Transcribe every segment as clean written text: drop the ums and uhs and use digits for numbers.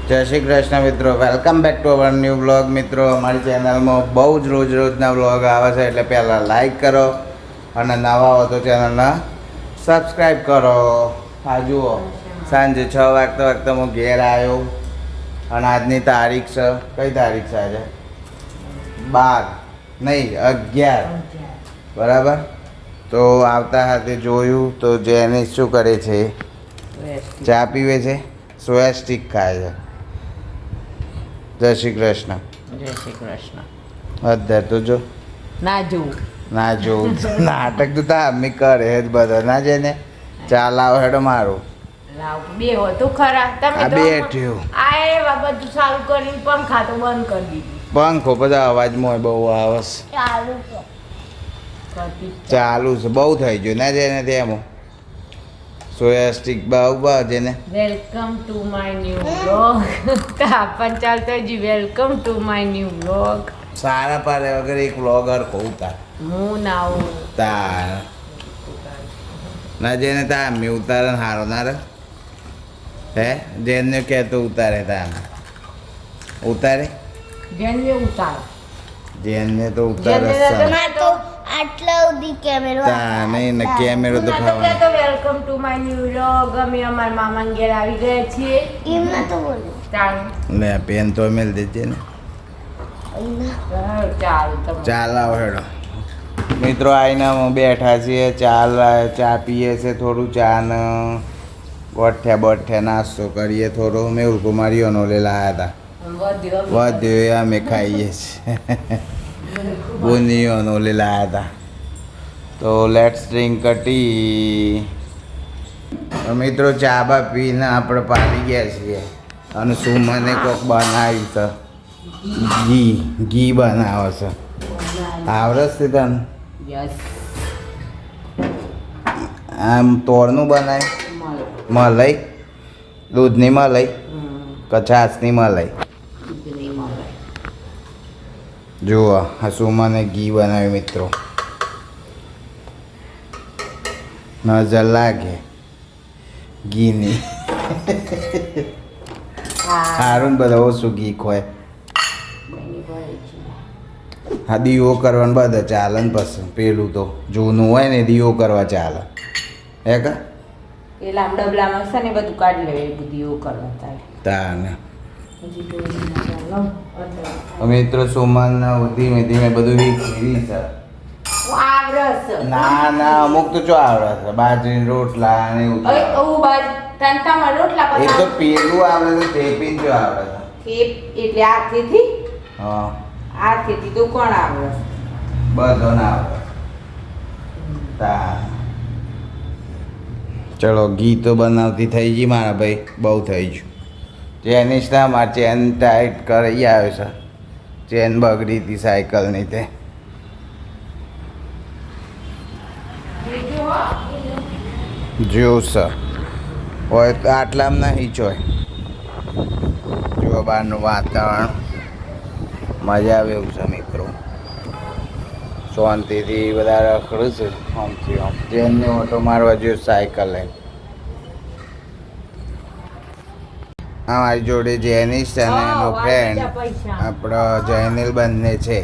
જય શ્રી કૃષ્ણ મિત્રો, welcome back to our new vlog. મિત્રો, અમારી ચેનલમાં બહુ જ રોજના વ્લોગ આવે છે, એટલે પહેલાં લાઈક કરો અને નવા હો તો ચેનલને સબસ્ક્રાઈબ કરો. આ જુઓ, સાંજે 6 વાગતા હું ઘેર આવ્યો અને આજની તારીખ છે, કઈ તારીખ છે આજે? 12 નહીં 11, બરાબર. તો આવતા હાથે જોયું તો જેને શું કરે છે, ચા પીવે છે, સોયા સ્ટીક ખાય છે. જય શ્રી કૃષ્ણ. જય શ્રી કૃષ્ણ. અત્યારે તો જો ના જોવું ના જોવું નાટક તો અમે કરે જ બધા ના છે ને. ચાલ આવો હેડો મારું લાવ બે હો તો ખરા તમે આ તો બેઠ્યું આ એવા બધું ચાલુ કરીને પંખા તો બંધ કરી દીધું. પંખો બધા અવાજમાં બહુ આવે છે. ચાલુ છે, બહુ થઈ ગયું ના જેને તેમાં સોયા સ્ટીક બહુ જેને. Welcome to my new vlog. તાપન ચાલતો જી welcome to my new vlog. સારા પારે વગર એક વ્લોગર કહું તાર હું નાવું તાર ના જેને તા મેં ઉતારે ને હારો ના રે હે જેને કહેતો ઉતારે તા ઉતારે જેને ઉતાર જેને તો ઉતારે તો આટલા સુધી કેમેરો તા નહીં ને કેમેરો તો તો ખાવાનો. તો welcome to my new vlog. અમે અમારા મામા ઘેર આવી ગયા છીએ. એમને તો બોલ્યું ચાલ લે પેન તો મેલ દેજે ને. ચાલ તમે ચાલ આવો હેડો મિત્રો. આઈને અમે બેઠા છીએ, ચા પીએ છે, થોડું ચા ને બઠ્ઠે નાસ્તો કરીએ થોડો. મેહુલ કુમારીઓનો લે લાયા હતા વધ્યો અમે ખાઈએ છીએ. બુંદીઓનો લે લાયા હતા. તો લેટ્સ ડ્રિંક ટી. મિત્રો ચા બા પીને આપણે પાડી ગયા છીએ અને શું મને કોક બનાવ્યું છે, ઘી બનાવે છે. આવડે છે તને? યસ આમ તોરનું બનાય મલાઈ, દૂધની મલાઈ કે છાશની મલાઈ. જુઓ હસુમાને ઘી બનાવ્યું મિત્રો. નજર લાગે ઘીની. સારું બધા ઓછું ઘી ખોય. હા દીવો કરવાનું બધા ચાલે ને. પછી પેલું તો જૂનું હોય ને દીવો કરવા ચાલે હે કા પેલા ડબલામાં છે ને બધું કાઢી લેવું, એ બધું એવું કરવા થાય. તાને મિત્રો સુમન ધીમે ધીમે બધું વીખરી છે. આવરસ ના ના અમુક તો ચો આવડે છે, બાજરી રોટલા ને એવું તો આવડે. ઓ બાજ તંતામાં રોટલા એ તો પેલું આવડે છે, ટેપીન જો આવડે છે. એટલે આથી હા આથી તો કોણ આવરસ બધો ના આવડે. તા ચલો ઘી તો બનાવતી થઈ ગઈ મારા ભાઈ, બહુ થઈ ગયું. જેનિસ ના મારે ચેન ટાઈટ કરી આવ્યો છે. ચેન બગડી હતી સાયકલની તે. જ્યુસ હોય તો આટલામાં નહીં ચોય. જુઓ બહારનું વાતાવરણ મજા આવે એવું છે મિત્રો. શાંતિથી બધા રખડું છે આમથી આમ. જેને ઓટો મારવા જોઈએ સાયકલ લઈને. આ મારી જોડે જેનિસ અને એનો ફ્રેન્ડ આપણો જૈનિલ બંને છે.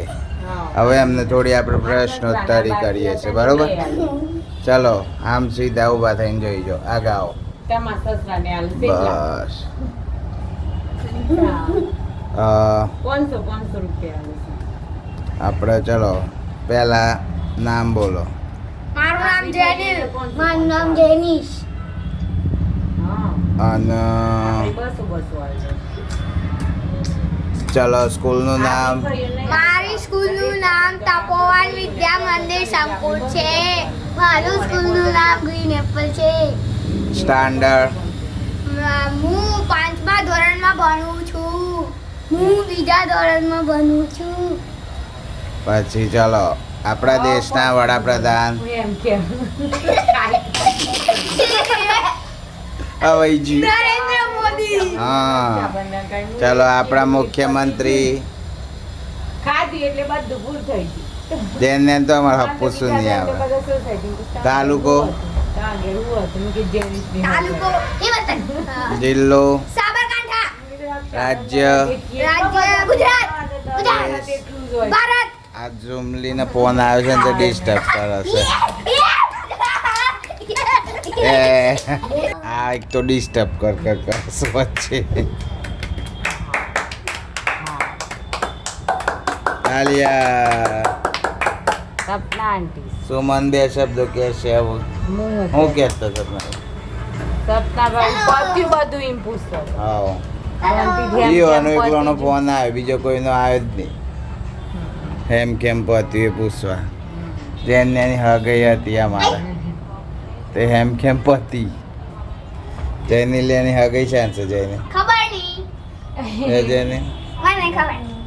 હવે એમને થોડી આપણે પ્રશ્નોત્તરી કરીએ છીએ, બરોબર? ચલો આમ સીધા ઊભા થઈને જોઈ જો આગળ આવો. બસ 500 રૂપિયા આપણે ચલો પહેલા નામ બોલો. મારું નામ જેનિલ. મારું નામ જેનિશ. અને ચલો સ્કૂલનું નામ. મારી સ્કૂલનું નામ તપોવન વિદ્યા મંદિર સંકુલ છે. મારું સ્કૂલનું નામ ગ્રીન એપલ છે. સ્ટાન્ડર્ડ હું 5મા ધોરણમાં ભણું છું. હું બીજા ધોરણમાં ભણું છું. પછી ચલો આપણા દેશના વડાપ્રધાન. એમ કેમ અવયજી. નરેન્દ્ર મોદી. હા ચલો આપણા મુખ્યમંત્રી. ખાધી એટલે બધું ભૂલ થઈ ગયું. જેને તો અમારે હપ્પુસું નહીં આવે. તાલુકો તાલુકો હિંમતનગર. જિલ્લો સાબરકાંઠા. રાજ્ય ગુજરાત ભારત આ ઝુમલીને ફોન આવ્યો છે ને તો ડિસ્ટર્બ કરે છે આ એક તો ડિસ્ટર્બ કર વચ્ચે આલિયા સપના આંટી સુમન બે શબ્દો કે છે હું કહેતો સપના સપના ભાઈ બધું એમ પૂછતો હા શાંતિથી જીઓનો એકલોનો ફોન આવ્યો બીજો કોઈનો આવ્યો જ નહીં કેમ પત્યું એ પૂછવા જેની હગઈ હતી અમારે તે કેમ પતિ જૈની લેની હગઈ છે ને જઈને ખબર નહીં એ જઈને મને ખબર નહીં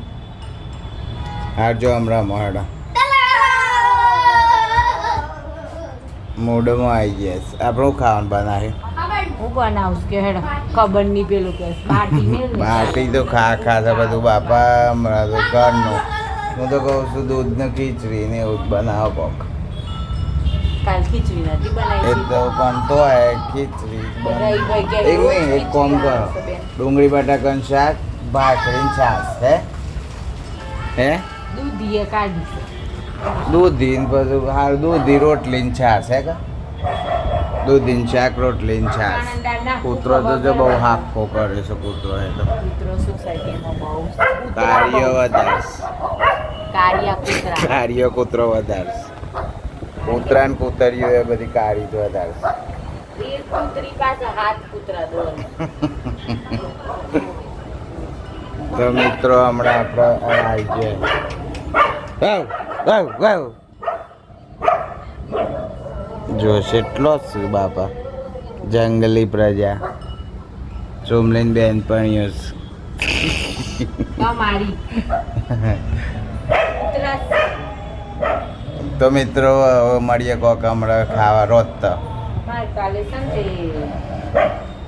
હારજો હમણાં મોડા મૂડમાં આવી ગયા છે આપણું ખાવાનું બનાવ્યું હું બનાવું કે હેડ ખબર નહીં પેલું કે બાટી ને બાટી તો ખા છે બધું બાપા હમણાં તો ઘરનું હું તો કહું છું દૂધને ખીચડી ને એવું જ બનાવો કોક કાલ ખીચડી નથી એ બનાવી તો પણ તો ખીચડી એક નહીં એક કોમ કરો ડુંગળી બટાકાનું શાક ભાખરીને છાશ હે દૂધીએ કાઢી દૂધી ને બધું હાલ દૂધી રોટલી ને છાશ હે કા દૂધી ને શાક રોટલી ને છાશ કૂતરો તો જો બહુ હાફો કરે છે કૂતરો એ તો કૂતરો સોસાયટીમાં બહુ કાર્ય વધારે કાર્ય કૂતરો વધારે કૂતરા ને કૂતરીઓ એ બધી કાળી જ વધારે એક કૂતરી પાસે હાથ કૂતરા દોડ તો મિત્રો હમણાં આપણે આવી ગયા જો કેટલો છું બાપા જંગલી પ્રજા ચોમલીન બેનપણીઓ મારી તો મિત્રો હવે મળીએ કોક હમણાં ખાવા રોજ તો કાલે સંજે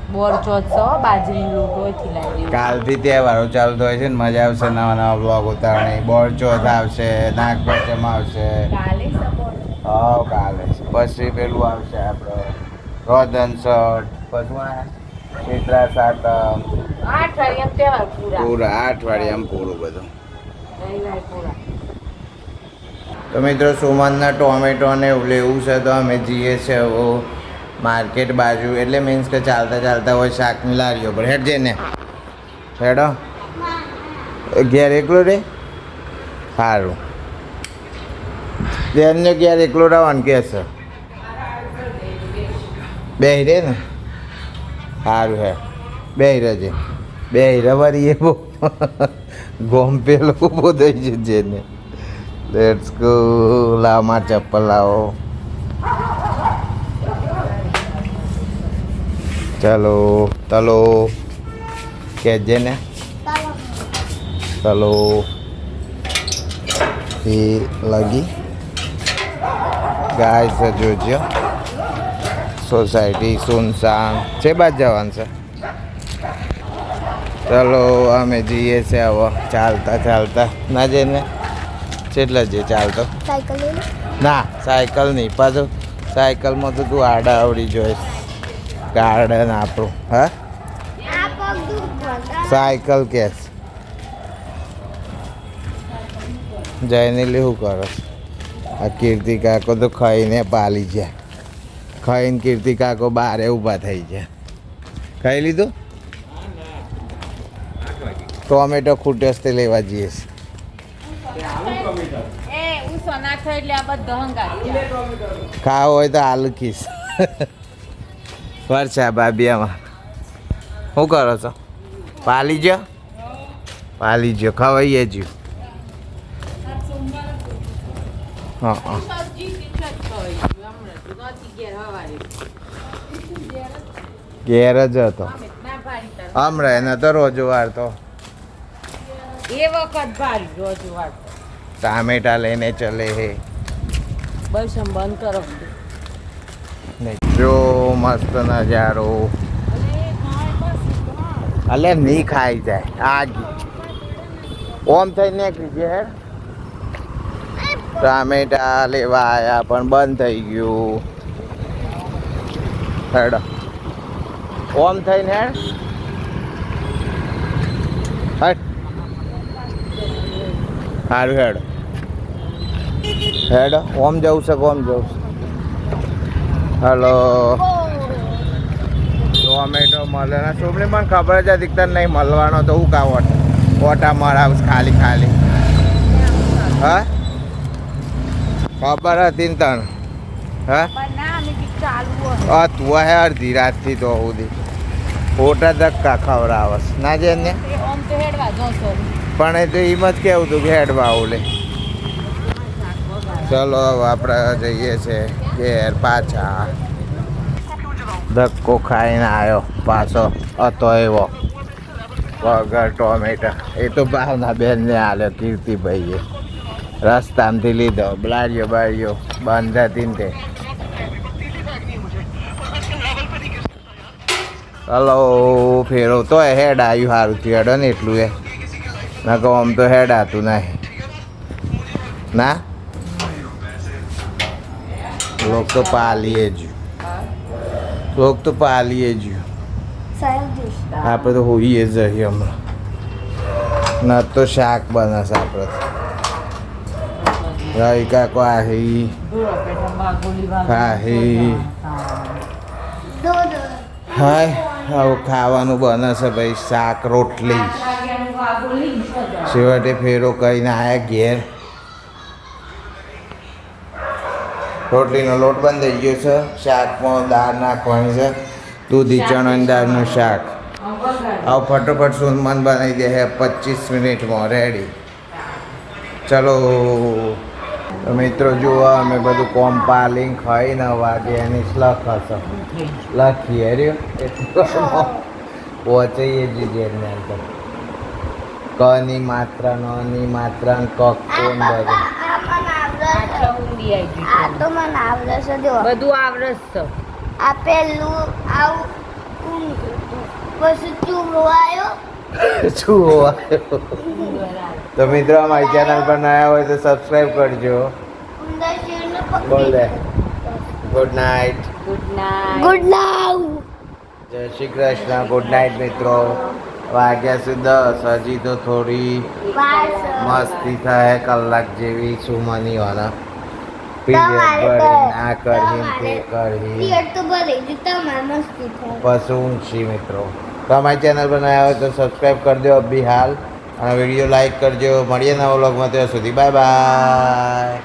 બોર ચોથસો બાજરીનો લોટ હોયથી લાવી કાલથી તહેવારો ચાલુ હોય છે ને મજા આવશે નવા નવા બ્લોગ ઉતારવાની બોરચોથ આવશે નાગપંચમ આવશે કાલે સપોર્ટ હા કાલે પછી પેલું આવશે આપણે રોધન શર્ટ પછી શીતળા સાતમ અઠવાડિયામાં તહેવાર પૂરા પૂરા અઠવાડિયામાં પૂરું બધું રવિવાર પૂરા તો મિત્રો સુમનના ટોમેટો ને એવું લેવું છે તો અમે જઈએ છીએ માર્કેટ બાજુ એટલે મીન્સ કે ચાલતા ચાલતા હોય શાકની લારીઓ પર હેડ જઈને હેડો ઘેર એકલો રે સારું બેનને ઘેર એકલો રહેવાનું કે છે બેહી રે ને સારું હે બેહી રહેજે બેહી રવારી એ બહુ ગોમ પેલો ઊભો થઈ છે જેને લેટ્સ ગો લાવ માર ચપ્પલ લાવો ચલો તલો કહેજે ને ચલો એ લગી ગાય છે જોજો સોસાયટી સુનસાન છે બાદ જવાનું છે ચલો અમે જઈએ છે હવે ચાલતા ચાલતા ના જઈને કેટલા જે ચાલતો સાયકલ લઈ લો ના સાયકલ નહીં પાછું સાયકલમાં તો તું આડા આવડી જોઈશ ગાર્ડન આપણું હા આ પગ દુખ સાયકલ કેસ જઈને લેવું કરો આ કીર્તિ કાકો તો ખાઈને પાલી ગયા ખાઈને કીર્તિ કાકો બારે ઊભા થઈ ગયા ખાઈ લીધું ટોમેટો ખૂટ્યો તે લેવા જઈએ ખાવો હોય તો આલુ ખીસ વર્ષા ભાભીયામાં શું કરો છો પાલી ગયો ખવાઈએ જ્યું હા હા ઘેર જ હતો હમણાં એને તો રોજ વારતો એ વખત ભારી રોજ વાત ટામેટા લઈને ચલે હે બસ આમ બંધ કરો જો મસ્ત નજારો અલે નહીં ખાઈ જાય આગી ઓમ થઈને નીકળી ગયા હેડ ટામેટા લેવા આવ્યા પણ બંધ થઈ ગયું હેડ ઓમ થઈને હેડ હટ સારું હેડ હેડ ઓમ જવું છે ઓમ જવું છે હલો ટોમેટો મળે ને છોકરી મને ખબર જ હતી તને નહીં મળવાનો તો હું કાં ઓટા મરાવું ખાલી ખાલી હા ખબર હતી ને તને હા તું હે અડધી રાતથી તો સુધી ખોટા ધક્કા ખવડાવસ ના જે ને પણ એ તો એમ જ કેવું હતું કે હેડવા ઓલે ચલો હવે આપણે જઈએ છે ઘેર પાછા ધક્કો ખાઈને આવ્યો પાછો હતો એવો વગર ટોમેટો એ તો ભાવના બેનને આલ્યો કીર્તિભાઈએ રસ્તામાંથી લીધો બ્લારીઓ બારીઓ બંધ હતી ને તે હલો ફેરો તો હેડ આવ્યું સારું થયું હેડો ને એટલું એ ના કહું આમ તો હેડ આતું નહીં ના લોક તો પાલીએ જ લોક તો પાલીએ જ આપણે તો હોઈએ જ રહીએ હમણાં ના તો શાક બનાશે આપણે રહી કાકો આહી ખાહી હાય આવું ખાવાનું બને છે ભાઈ શાક રોટલી છેવટે ફેરો કહીને આવ્યા ઘેર રોટલીનો લોટ બંધ થઈ ગયો છે શાકમાં દાળ નાખવાની છે દૂધી ચણાની દાળનું શાક આવું ફટોફટ સુરમન બનાવી દે 25 મિનિટમાં રેડી ચલો તો મિત્રો જુઓ અમે બધું કોમ્પાલિંગ ખાઈને વાગે એની લખ હશે લખીએ રહ્યો પહોંચીએ જ જેને અંદર કની માત્રા નની માત્રા કક કોણ બધું આ તો મને આવડે છે જો બધું આવડે છે આ પેલું આવું પછી ચૂલો આવ્યો શું આવ્યો તો મિત્રો અમારી ચેનલ પર નયા હોય તો સબસ્ક્રાઈબ કરજો અંદર શેરને બોલ દે good night good night good night જય શ્રી કૃષ્ણ ગુડ નાઇટ મિત્રો વાગ્યા છે 10 હજી તો થોડી મસ્તી થાય કલાક જેવી સુમની વાળા પીરિયડ ભરી આ કરી તે કરી પિયર તો ભરી જ તમાર મસ્તી થાય બસ ઊંચી મિત્રો તો અમારી ચેનલ પર નયા હોય તો સબસ્ક્રાઈબ કરી દો અભી હાલ અને વિડીયો લાઈક કરજો મળીએ નવા વ્લોગમાં ત્યાં સુધી બાય બાય